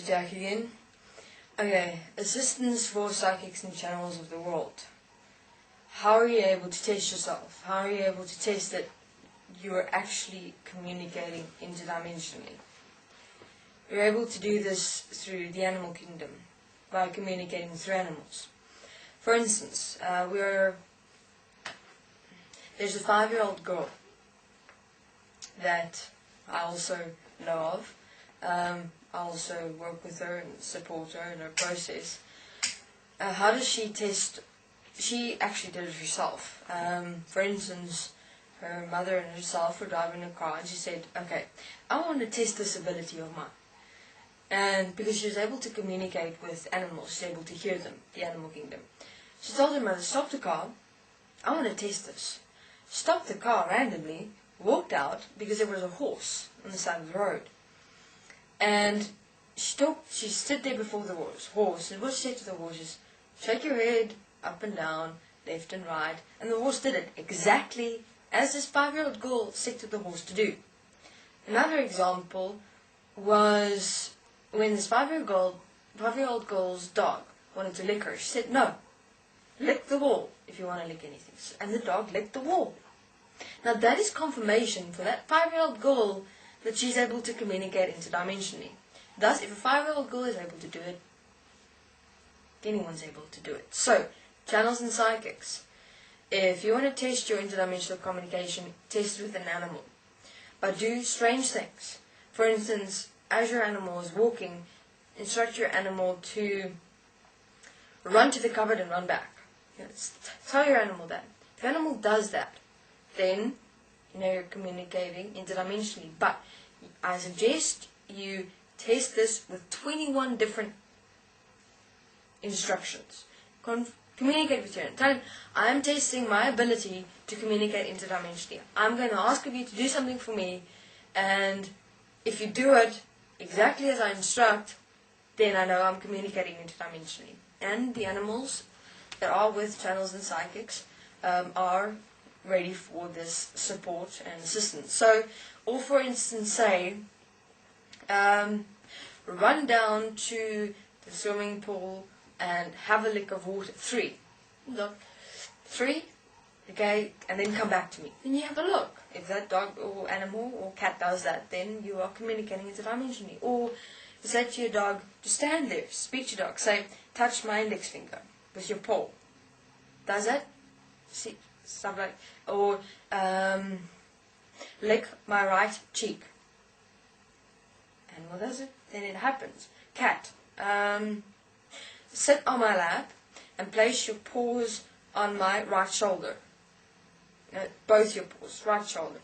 Jack again. Okay, assistance for psychics and channels of the world. How are you able to test yourself? How are you able to test that you are actually communicating interdimensionally? You're able to do this through the animal kingdom, by communicating through animals. For instance, there's a 5-year-old girl that I also know of. I also work with her and support her in her process. How does she test? She actually did it herself. For instance, her mother and herself were driving a car and she said, okay, I want to test this ability of mine. And because she was able to communicate with animals, she was able to hear them, the animal kingdom. She told her mother, stop the car, I want to test this. Stopped the car randomly, walked out because there was a horse on the side of the road. And she stood there before the horse, and what she said to the horse is, shake your head up and down, left and right, and the horse did it exactly as this 5-year-old girl said to the horse to do. Another example was when this 5-year-old girl's dog wanted to lick her. She said, no, lick the wall if you want to lick anything. And the dog licked the wall. Now that is confirmation for that 5-year-old girl that she's able to communicate interdimensionally. Thus, if a 5-year-old girl is able to do it, anyone's able to do it. So, channels and psychics. If you want to test your interdimensional communication, test it with an animal. But do strange things. For instance, as your animal is walking, instruct your animal to run to the cupboard and run back. Tell your animal that. If the animal does that, then you're communicating interdimensionally. But I suggest you test this with 21 different instructions. Communicate with your animal. Tell him, I am testing my ability to communicate interdimensionally. I'm going to ask of you to do something for me, and if you do it exactly as I instruct, then I know I'm communicating interdimensionally. And the animals that are with channels and psychics are ready for this support and assistance. So, or for instance say, run down to the swimming pool and have a lick of water. 3. Look. 3. Okay, and then come back to me. Then you have a look. If that dog or animal or cat does that, then you are communicating interdimensionally. Or you say to your dog, just stand there, speak to your dog, say, touch my index finger with your paw. Does that? See, stuff like, or lick my right cheek. And what does it? Then it happens. Cat, sit on my lap and place your paws on my right shoulder. Both your paws, right shoulder.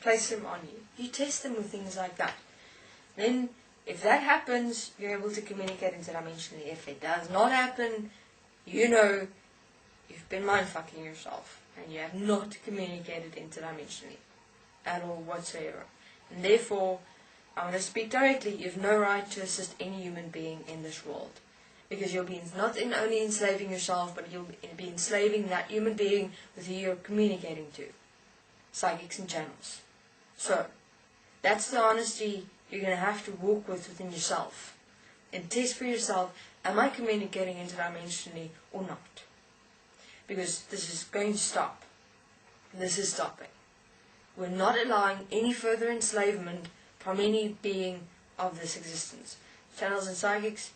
Place them on you. You test them with things like that. Then, if that happens, you're able to communicate interdimensionally. If it does not happen, you know you've been mind-fucking yourself and you have not communicated interdimensionally at all whatsoever. And therefore, I'm going to speak directly, you have no right to assist any human being in this world. Because you'll be not only enslaving yourself, but you'll be enslaving that human being with who you're communicating to. Psychics and channels. So, that's the honesty you're going to have to walk with within yourself. And test for yourself, am I communicating interdimensionally or not? Because this is going to stop. This is stopping. We're not allowing any further enslavement from any being of this existence. Channels and psychics,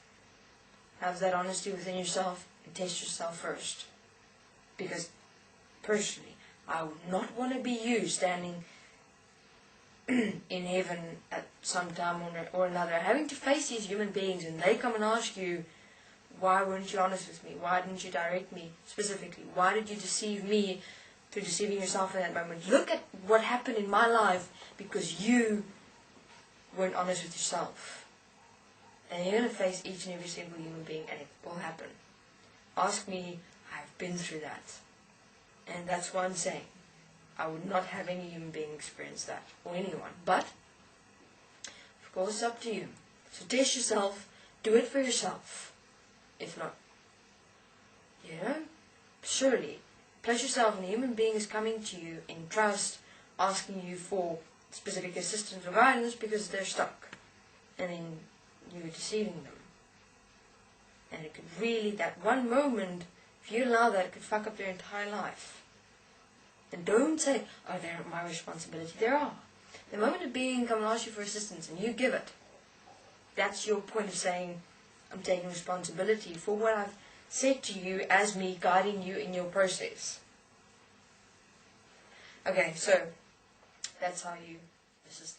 have that honesty within yourself and test yourself first. Because, personally, I would not want to be you standing in heaven at some time or another, having to face these human beings and they come and ask you, why weren't you honest with me? Why didn't you direct me specifically? Why did you deceive me through deceiving yourself in that moment? Look at what happened in my life because you weren't honest with yourself. And you're going to face each and every single human being, and it will happen. Ask me, I've been through that. And that's what I'm saying. I would not have any human being experience that, or anyone. But, of course, it's up to you. So test yourself, do it for yourself. If not, surely, place yourself and a human being is coming to you in trust, asking you for specific assistance or guidance because they're stuck. And then you're deceiving them. And it could really, that one moment, if you allow that, it could fuck up their entire life. And don't say, oh, they're my responsibility. They are. The moment a being comes and asks you for assistance and you give it, that's your point of saying, I'm taking responsibility for what I've said to you as me guiding you in your process. Okay, so that's how you assist.